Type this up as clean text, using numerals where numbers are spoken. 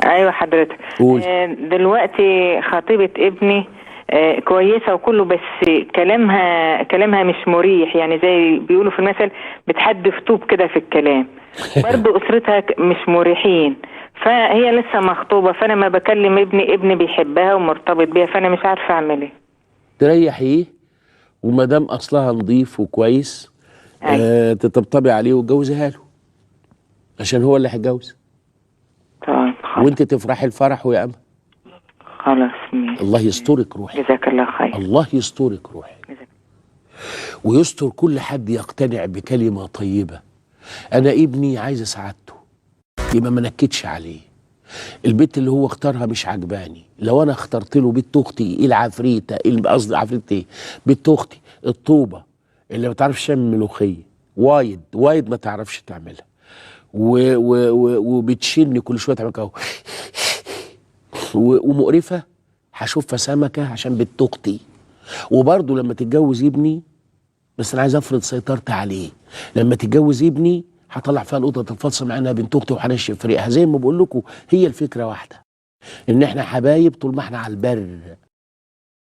ايوه حضرتك. قول. دلوقتي خطيبة ابني كويسة وكله، بس كلامها مش مريح، يعني زي بيقولوا في المثل بتحدف طوب كده في الكلام. برضو اسرتها مش مريحين، فهي لسه مخطوبة، فانا ما بكلم ابني بيحبها ومرتبط بيها، فانا مش عارفة اعمل ايه. تريحيه، وما دام اصلها نظيف وكويس ايوه. تطبطبي عليه وتجوزيها له، عشان هو اللي هيتجوز، طيب خلاص. وانت تفرحي الفرح ويا أما. خلاص ماشي. الله يسترك روحي. جزاك الله خير. الله يسترك روحي، ويستر كل حد يقتنع بكلمة طيبة. أنا ابني عايز سعادته، يبقى ما نكدش عليه. البيت اللي هو اختارها مش عجباني، لو أنا اخترت له بيت أختي العفريتة، قصدي عفريتة إيه؟ بيت أختي الطوبة اللي ما تعرفش تعمل ملوخية، وايد ما تعرفش تعملها، وبتشيلني كل شوية تعمل كده ومقرفة، هشوفها سمكة عشان بنت أختي. وبرضه لما تتجوز ابني، بس أنا عايز أفرض سيطرتي عليه، لما تتجوز ابني هطلع فيها القطط الفاصة مع إنها بنت أختي وهنشف فريقها. زي ما بقول لكم، هي الفكرة واحدة، إن إحنا حبايب طول ما إحنا على البر.